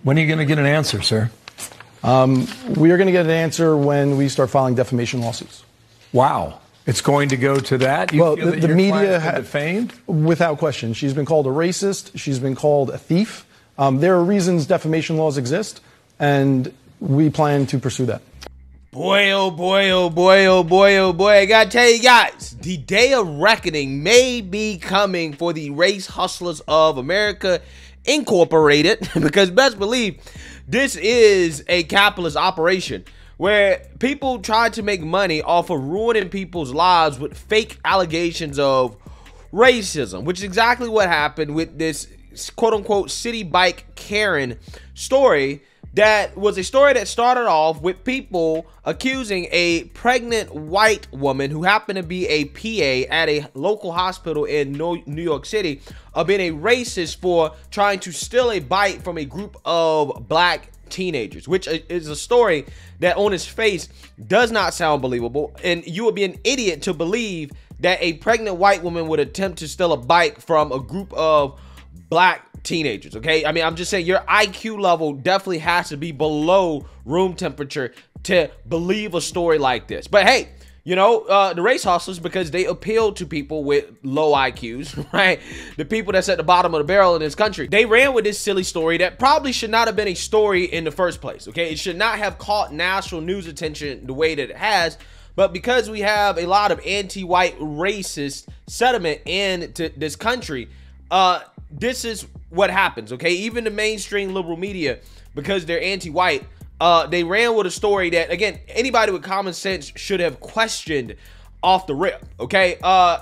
When are you going to get an answer, sir? We are going to get an answer when we start filing defamation lawsuits. Wow. It's going to go to that? You well, feel that the your media has been defamed? Without question. She's been called a racist. She's been called a thief. There are reasons defamation laws exist, and we plan to pursue that. Boy, oh boy, oh boy, oh boy, oh boy. I gotta tell you guys, the day of reckoning may be coming for the Race Hustlers of America Incorporated, because best believe this is a capitalist operation where people try to make money off of ruining people's lives with fake allegations of racism, which is exactly what happened with this quote-unquote city bike Karen story. That was a story that started off with people accusing a pregnant white woman who happened to be a PA at a local hospital in New York City of being a racist for trying to steal a bike from a group of black teenagers, which is a story that on its face does not sound believable. And you would be an idiot to believe that a pregnant white woman would attempt to steal a bike from a group of black teenagers. Okay, I mean, I'm just saying your IQ level definitely has to be below room temperature to believe a story like this. But hey, you know, the race hustlers, because they appeal to people with low IQs, right? The people that's at the bottom of the barrel in this country. They ran with this silly story that probably should not have been a story in the first place. Okay, it should not have caught national news attention the way that it has. But because we have a lot of anti-white racist sentiment in this country, this is what happens, okay? Even the mainstream liberal media, because they're anti-white, they ran with a story that, again, anybody with common sense should have questioned off the rip, okay?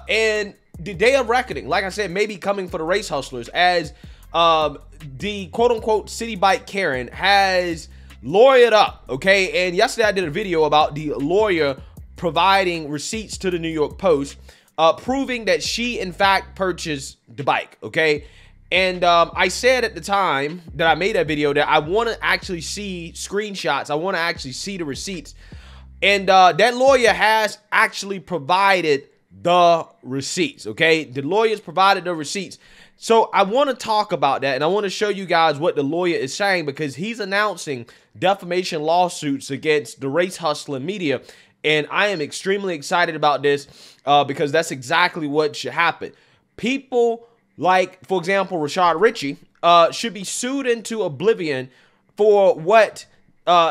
And the day of reckoning, like I said, may be coming for the race hustlers, as the quote-unquote city bike Karen has lawyered up, okay? And yesterday I did a video about the lawyer providing receipts to the New York Post, proving that she, in fact, purchased the bike, okay? And I said at the time that I made that video that I want to actually see screenshots. I want to actually see the receipts. And that lawyer has actually provided the receipts, okay? The lawyers provided the receipts. So I want to talk about that, and I want to show you guys what the lawyer is saying, because he's announcing defamation lawsuits against the race hustling media. And I am extremely excited about this because that's exactly what should happen. People like, for example, Rashad Ritchie should be sued into oblivion for what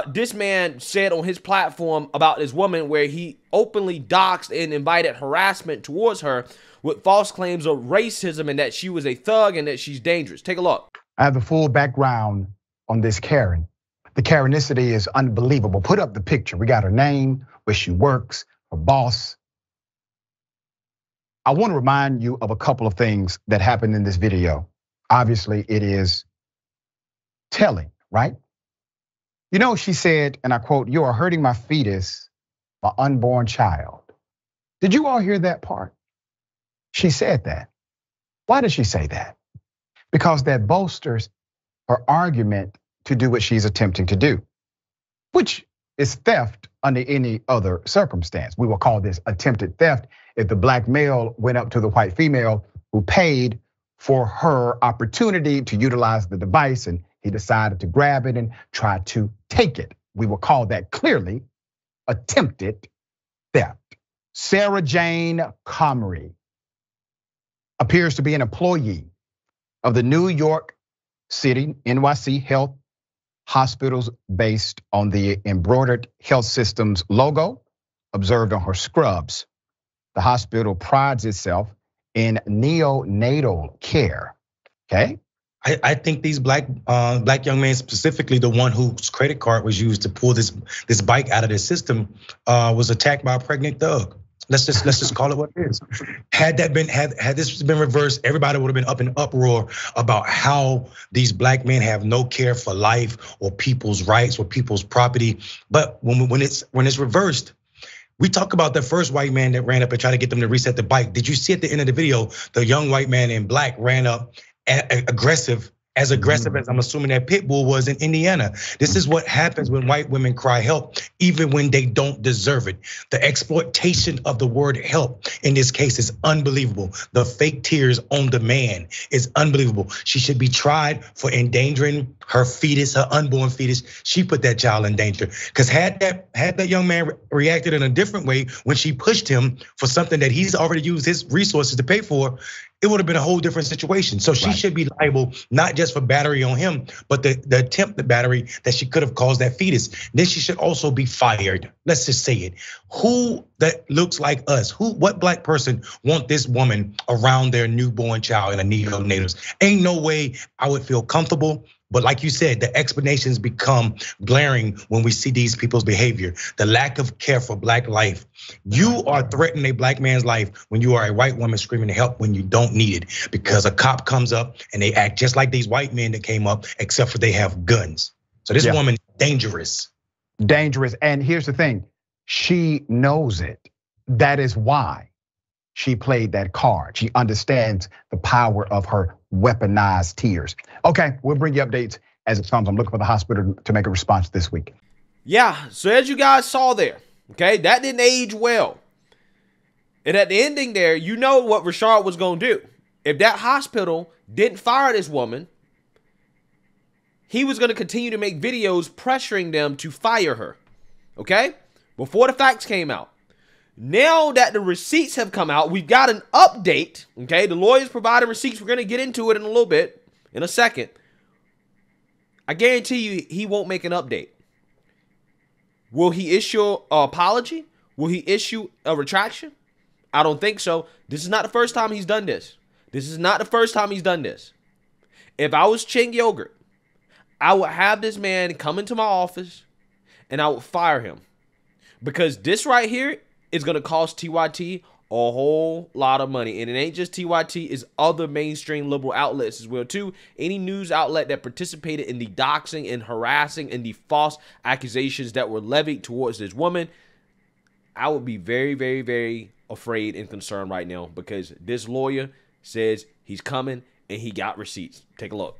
this man said on his platform about this woman, where he openly doxed and invited harassment towards her with false claims of racism and that she was a thug and that she's dangerous. Take a look. I have the full background on this Karen. The Karenicity is unbelievable. Put up the picture. We got her name, where she works, her boss. I want to remind you of a couple of things that happened in this video. Obviously, it is telling, right? You know, she said, and I quote, "You are hurting my fetus, my unborn child." Did you all hear that part? She said that. Why did she say that? Because that bolsters her argument to do what she's attempting to do, which is theft under any other circumstance. We will call this attempted theft if the black male went up to the white female who paid for her opportunity to utilize the device and he decided to grab it and try to take it. We will call that clearly attempted theft. Sarah Jane Comrie appears to be an employee of the New York City, NYC Health Hospitals, based on the embroidered health system's logo observed on her scrubs. The hospital prides itself in neonatal care, okay? I think these black young men, specifically the one whose credit card was used to pull this bike out of the system, was attacked by a pregnant thug. Let's just call it what it is. Had this been reversed, everybody would have been up in uproar about how these black men have no care for life or people's rights or people's property. But when it's reversed, we talk about the first white man that ran up and tried to get them to reset the bike. Did you see at the end of the video, the young white man in black ran up aggressive as aggressive as I'm assuming that pit bull was in Indiana. This is what happens when white women cry help, even when they don't deserve it. The exploitation of the word help in this case is unbelievable. The fake tears on demand is unbelievable. She should be tried for endangering her fetus, her unborn fetus. She put that child in danger. Because had that young man reacted in a different way when she pushed him for something that he's already used his resources to pay for, it would have been a whole different situation. So she should be liable, not just for battery on him, but the attempted battery that she could have caused that fetus. Then she should also be fired. Let's just say it. Who that looks like us? What black person want this woman around their newborn child in a neonatals? Ain't no way I would feel comfortable. But like you said, the explanations become glaring when we see these people's behavior. The lack of care for black life. You are threatening a black man's life when you are a white woman screaming to help when you don't need it, because a cop comes up and they act just like these white men that came up, except for they have guns. So this woman is dangerous. Dangerous. And here's the thing, she knows it. That is why she played that card. She understands the power of her weaponized tears. Okay, we'll bring you updates as it comes. I'm looking for the hospital to make a response this week. Yeah, so as you guys saw there, okay, that didn't age well. And at the ending there, you know what Rashard was gonna do. If that hospital didn't fire this woman, he was gonna continue to make videos pressuring them to fire her, okay? Before the facts came out. Now that the receipts have come out, we've got an update, okay? The lawyers provided receipts. We're gonna get into it in a little bit, in a second. I guarantee you he won't make an update. Will he issue an apology? Will he issue a retraction? I don't think so. This is not the first time he's done this. This is not the first time he's done this. If I was Ching Yogurt, I would have this man come into my office and I would fire him. Because this right here is going to cost TYT a whole lot of money. And it ain't just TYT, it's other mainstream liberal outlets as well too. Any news outlet that participated in the doxing and harassing and the false accusations that were levied towards this woman, I would be very, very, very afraid and concerned right now, because this lawyer says he's coming and he got receipts. Take a look.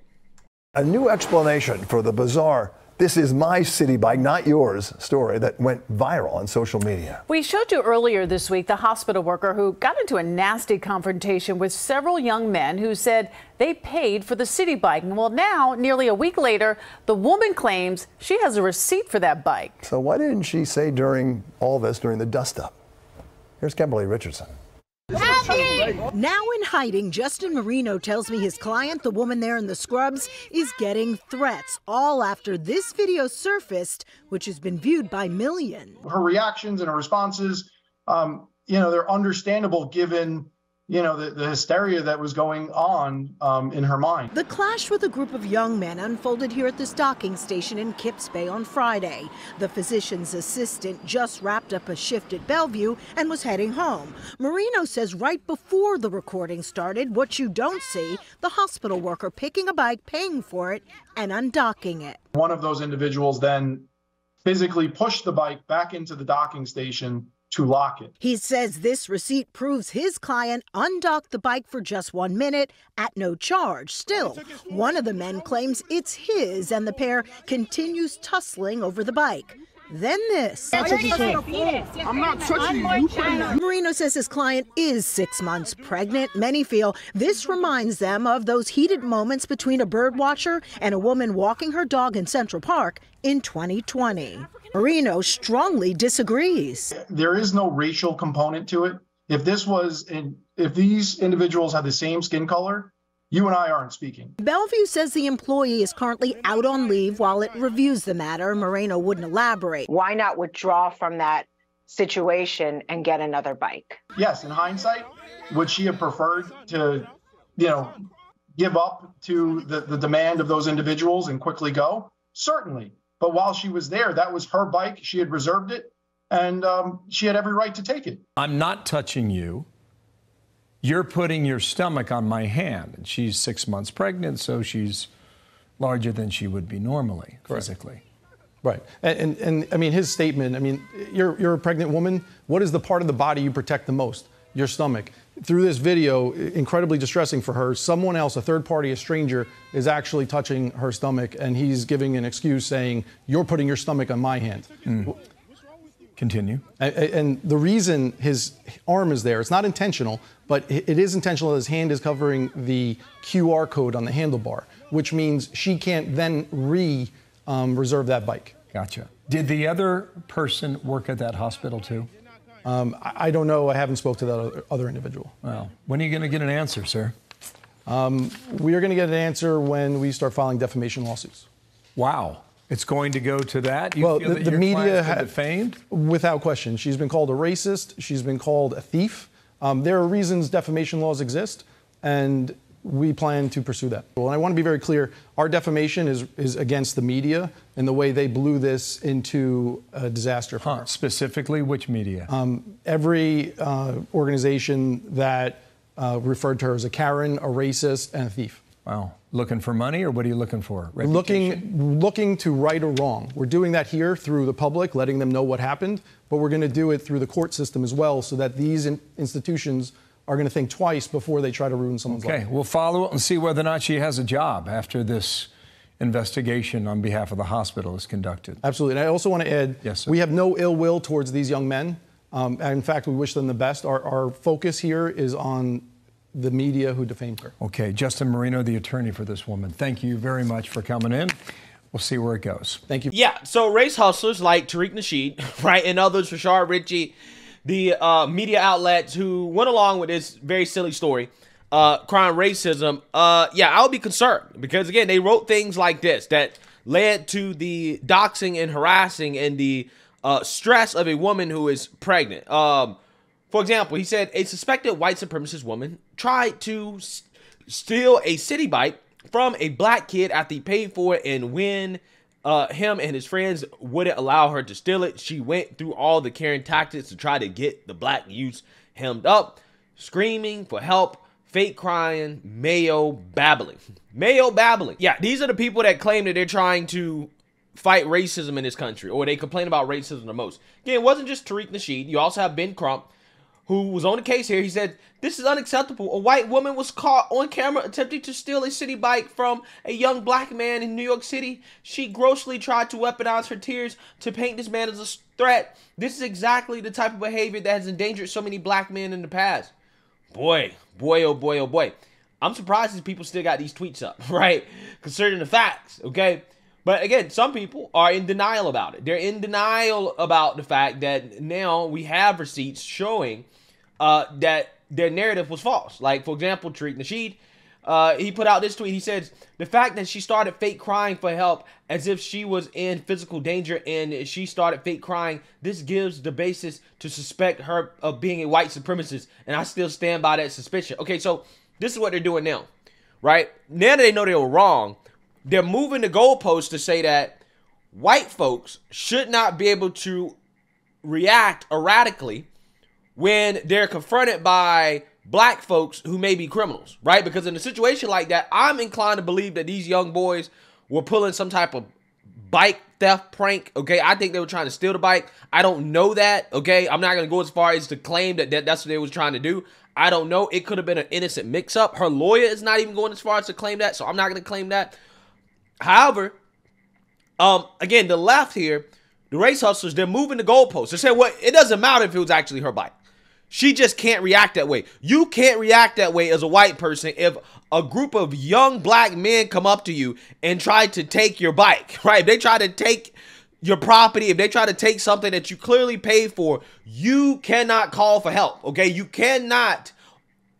A new explanation for the bizarre "this is my city bike, not yours" story that went viral on social media. We showed you earlier this week the hospital worker who got into a nasty confrontation with several young men who said they paid for the Citi bike. And well, now, nearly a week later, the woman claims she has a receipt for that bike. So why didn't she say during all this, during the dust-up? Here's Kimberly Richardson. Now in hiding, Justin Marino tells me his client, the woman there in the scrubs, is getting threats, all after this video surfaced, which has been viewed by millions. Her reactions and her responses, they're understandable given, the hysteria that was going on in her mind. The clash with a group of young men unfolded here at this docking station in Kips Bay on Friday. The physician's assistant just wrapped up a shift at Bellevue and was heading home. Marino says right before the recording started, what you don't see, the hospital worker picking a bike, paying for it, and undocking it. One of those individuals then physically pushed the bike back into the docking station to lock it. He says this receipt proves his client undocked the bike for just 1 minute at no charge. Still, one of the men claims it's his, and the pair continues tussling over the bike. Then this. I'm not touching you. Marino says his client is 6 months pregnant. Many feel this reminds them of those heated moments between a bird watcher and a woman walking her dog in Central Park in 2020. Marino strongly disagrees. There is no racial component to it. If these individuals had the same skin color, you and I aren't speaking. Bellevue says the employee is currently out on leave while it reviews the matter. Moreno wouldn't elaborate. Why not withdraw from that situation and get another bike? Yes, in hindsight, would she have preferred to, give up to the demand of those individuals and quickly go? Certainly. But while she was there, that was her bike. She had reserved it, and she had every right to take it. I'm not touching you. You're putting your stomach on my hand. And she's 6 months pregnant, so she's larger than she would be normally, physically. Right. And I mean, his statement, you're a pregnant woman. What is the part of the body you protect the most? your stomach. Through this video, incredibly distressing for her, someone else, a third party, a stranger, is actually touching her stomach, and he's giving an excuse saying, "You're putting your stomach on my hand." Continue. And the reason his arm is there, it's not intentional, but it is intentional that his hand is covering the QR code on the handlebar, which means she can't then reserve that bike. Gotcha. Did the other person work at that hospital too? I don't know. I haven't spoke to that other individual. Well, when are you going to get an answer, sir? We are going to get an answer when we start filing defamation lawsuits. Wow. It's going to go to that? You Well, feel that the your media client's been defamed? Without question. She's been called a racist. She's been called a thief. There are reasons defamation laws exist, and we plan to pursue that. Well, and I want to be very clear. Our defamation is against the media and the way they blew this into a disaster for her. Specifically, which media? Every organization that referred to her as a Karen, a racist, and a thief. Wow. Looking for money, or what are you looking for? Looking to right or wrong. We're doing that here through the public, letting them know what happened, but we're going to do it through the court system as well, so that these institutions are going to think twice before they try to ruin someone's life. Okay, we'll follow it and see whether or not she has a job after this investigation on behalf of the hospital is conducted. Absolutely. And I also want to add, yes, sir. We have no ill will towards these young men. In fact, we wish them the best. Our focus here is on the media who defamed her. Okay, Justin Marino, the attorney for this woman, thank you very much for coming in. We'll see where it goes. Thank you. Yeah, so race hustlers like Tariq Nasheed, right, and others, Rashard Ritchie, the media outlets who went along with this very silly story, crying racism, yeah, I would be concerned because, again, they wrote things like this that led to the doxing and harassing and the stress of a woman who is pregnant. For example, he said a suspected white supremacist woman tried to steal a city bike from a black kid after he paid for it, and when him and his friends wouldn't allow her to steal it, she went through all the Karen tactics to try to get the black youth hemmed up, screaming for help, fake crying, mayo babbling. Mayo babbling. Yeah, these are the people that claim that they're trying to fight racism in this country, or they complain about racism the most. Again, it wasn't just Tariq Nasheed. You also have Ben Crump, who was on the case here. He said, "This is unacceptable. A white woman was caught on camera attempting to steal a city bike from a young black man in New York City. She grossly tried to weaponize her tears to paint this man as a threat. This is exactly the type of behavior that has endangered so many black men in the past." Boy, oh boy, oh boy. I'm surprised these people still got these tweets up, right? Concerning the facts, okay? But again, some people are in denial about it. They're in denial about the fact that now we have receipts showing that their narrative was false. Like, for example, Tariq Nasheed, he put out this tweet. He says, the fact that she started fake crying for help as if she was in physical danger and she started fake crying, this gives the basis to suspect her of being a white supremacist, and I still stand by that suspicion. Okay, so this is what they're doing now, right? Now that they know they were wrong, they're moving the goalposts to say that white folks should not be able to react erratically when they're confronted by black folks who may be criminals, right? Because in a situation like that, I'm inclined to believe that these young boys were pulling some type of bike theft prank, okay? I think they were trying to steal the bike. I don't know that, okay? I'm not going to go as far as to claim that that's what they was trying to do. I don't know. It could have been an innocent mix-up. Her lawyer is not even going as far as to claim that, so I'm not going to claim that. However, again, the left here, the race hustlers, they're moving the goalposts. They're saying, well, it doesn't matter if it was actually her bike. She just can't react that way. You can't react that way as a white person if a group of young black men come up to you and try to take your bike, right? If they try to take your property, if they try to take something that you clearly paid for, you cannot call for help, okay? You cannot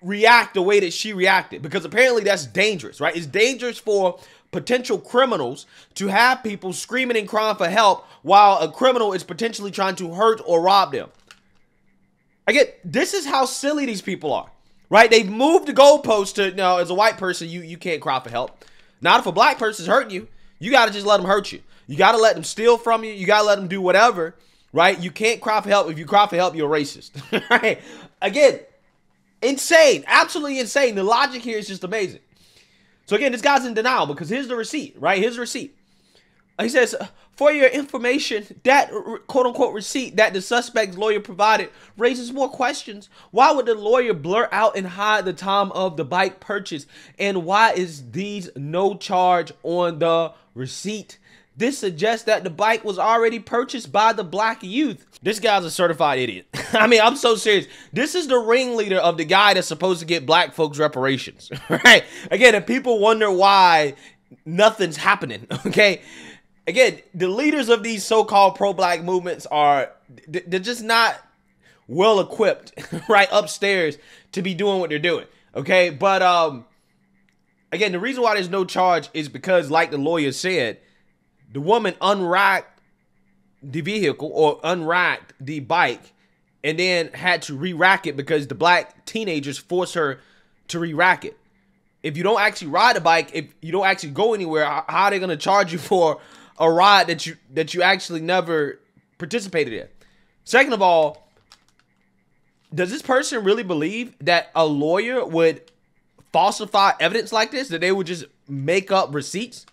react the way that she reacted, because apparently that's dangerous, right? It's dangerous for potential criminals to have people screaming and crying for help while a criminal is potentially trying to hurt or rob them. Again, this is how silly these people are, right? They've moved the goalpost to, no, as a white person, you can't cry for help. Not if a black person's hurting you. You got to just let them hurt you. You got to let them steal from you. You got to let them do whatever, right? You can't cry for help. If you cry for help, you're a racist, right? Again, insane, absolutely insane. The logic here is just amazing. So again, this guy's in denial because here's the receipt, right? Here's the receipt. He says, for your information, that quote-unquote receipt that the suspect's lawyer provided raises more questions. Why would the lawyer blur out and hide the time of the bike purchase? And why is these no charge on the receipt? This suggests that the bike was already purchased by the black youth. This guy's a certified idiot. I mean, I'm so serious. This is the ringleader of the guy that's supposed to get black folks reparations, right? Again, if people wonder why nothing's happening, okay? Again, the leaders of these so-called pro-black movements they're just not well equipped, right, upstairs to be doing what they're doing, okay? But again, the reason why there's no charge is because, like the lawyer said, the woman unracked the vehicle or unracked the bike and then had to re-rack it because the black teenagers forced her to re-rack it. If you don't actually ride a bike, if you don't actually go anywhere, how are they going to charge you for a ride that you actually never participated in? Second of all, does this person really believe that a lawyer would falsify evidence like this, that they would just make up receipts?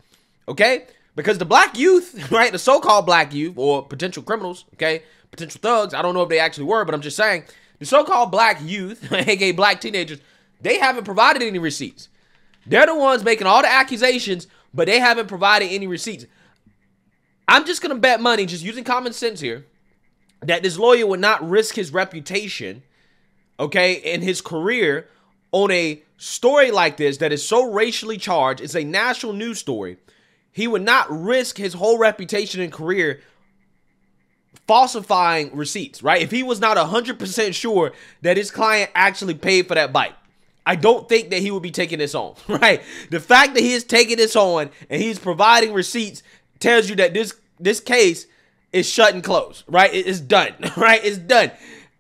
Okay? Because the black youth, right, the so-called black youth or potential criminals, okay, potential thugs, I don't know if they actually were, but I'm just saying, the so-called black youth, aka black teenagers, they haven't provided any receipts. They're the ones making all the accusations, but they haven't provided any receipts. I'm just going to bet money, just using common sense here, that this lawyer would not risk his reputation, okay, and his career on a story like this that is so racially charged. It's a national news story. He would not risk his whole reputation and career falsifying receipts, right? If he was not 100% sure that his client actually paid for that bike, I don't think that he would be taking this on, right? The fact that he is taking this on and he's providing receipts tells you that this case is shut and closed, right? It's done, right? It's done.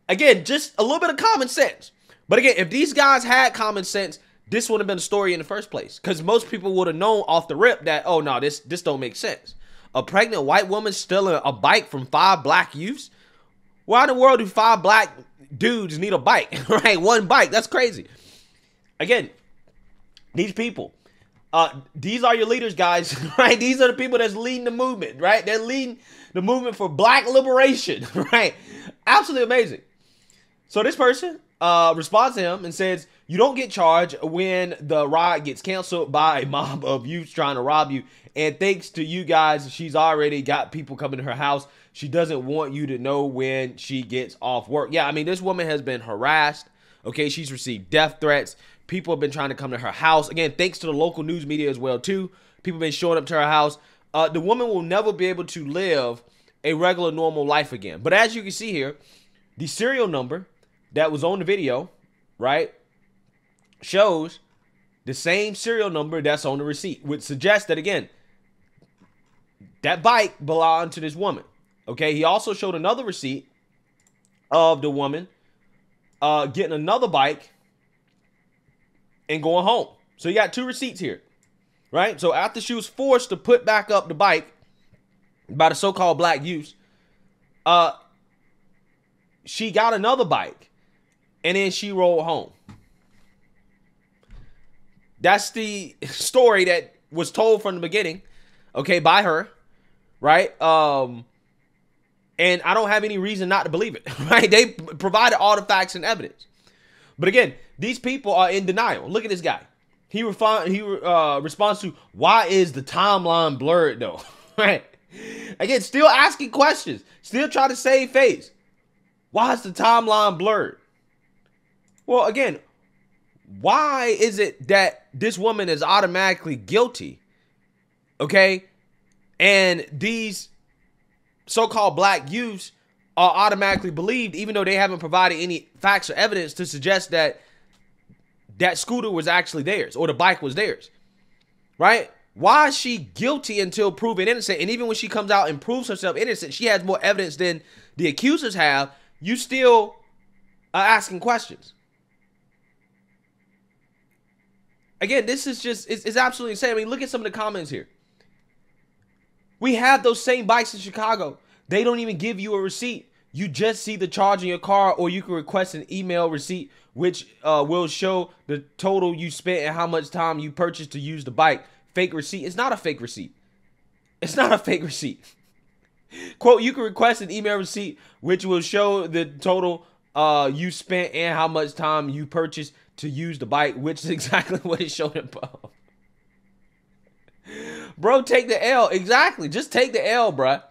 Again, just a little bit of common sense. But again, if these guys had common sense, this would have been a story in the first place, because most people would have known off the rip that, oh no, this don't make sense. A pregnant white woman stealing a bike from 5 black youths? Why in the world do 5 black dudes need a bike, right? One bike, that's crazy. Again, these people, these are your leaders, guys, right? These are the people that's leading the movement, right? They're leading the movement for black liberation, right? Absolutely amazing. So this person responds to him and says, you don't get charged when the ride gets canceled by a mob of youths trying to rob you. And thanks to you guys, she's already got people coming to her house. She doesn't want you to know when she gets off work. Yeah, I mean, this woman has been harassed. Okay, she's received death threats. People have been trying to come to her house. Again, thanks to the local news media as well, too. People have been showing up to her house. The woman will never be able to live a regular, normal life again. But as you can see here, the serial number that was on the video, right, shows the same serial number that's on the receipt, which suggests that, again, that bike belonged to this woman. Okay, he also showed another receipt of the woman getting another bike and going home. So you got 2 receipts here, right? So after she was forced to put back up the bike by the so-called black youths, she got another bike and then she rolled home. That's the story that was told from the beginning, okay, by her, right? And I don't have any reason not to believe it, right? They provided all the facts and evidence. But again, these people are in denial. Look at this guy. He responds to, why is the timeline blurred though? Right? Again, still asking questions, still trying to save face. Why is the timeline blurred? Well, again, why is it that this woman is automatically guilty? Okay? And these so-called black youths are automatically believed, even though they haven't provided any facts or evidence to suggest that that scooter was actually theirs or the bike was theirs, right? Why is she guilty until proven innocent? And even when she comes out and proves herself innocent, she has more evidence than the accusers have. You still are asking questions. Again, this is just, it's absolutely insane. I mean, look at some of the comments here. We have those same bikes in Chicago. They don't even give you a receipt. You just see the charge in your car, or you can request an email receipt, which will show the total you spent and how much time you purchased to use the bike. Fake receipt. It's not a fake receipt. It's not a fake receipt. Quote, you can request an email receipt which will show the total you spent and how much time you purchased to use the bike, which is exactly what it showed above. Bro, take the L. Exactly. Just take the L, bruh.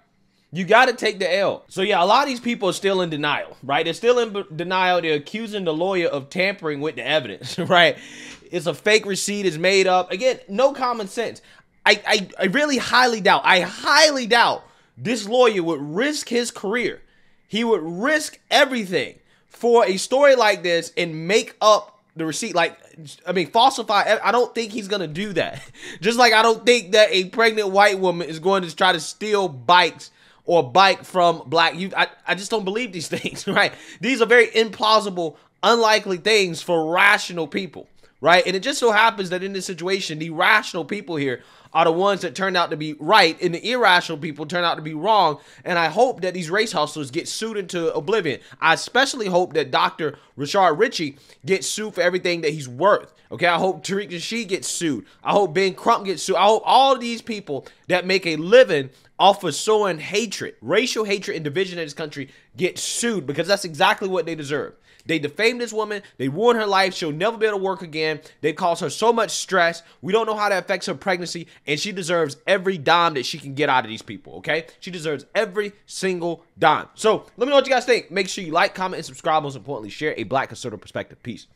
You got to take the L. So yeah, a lot of these people are still in denial, right? They're still in denial. They're accusing the lawyer of tampering with the evidence, right? It's a fake receipt. It's made up. Again, no common sense. I really highly doubt, this lawyer would risk his career. He would risk everything for a story like this and make up the receipt. Like, I mean, falsify. I don't think he's going to do that. Just like I don't think that a pregnant white woman is going to try to steal bikes or bike from black youth. I just don't believe these things, right? These are very implausible, unlikely things for rational people, right? And it just so happens that in this situation, the rational people here are the ones that turn out to be right, and the irrational people turn out to be wrong. And I hope that these race hustlers get sued into oblivion. I especially hope that Dr. Rashard Ritchie gets sued for everything that he's worth. Okay, I hope Tariq Nasheed gets sued. I hope Ben Crump gets sued. I hope all of these people that make a living off of sowing hatred, racial hatred and division in this country get sued, because that's exactly what they deserve. They defamed this woman. They ruined her life. She'll never be able to work again. They caused her so much stress. We don't know how that affects her pregnancy, and she deserves every dime that she can get out of these people, okay? She deserves every single dime. So let me know what you guys think. Make sure you like, comment, and subscribe. Most importantly, share a Black conservative perspective. Peace.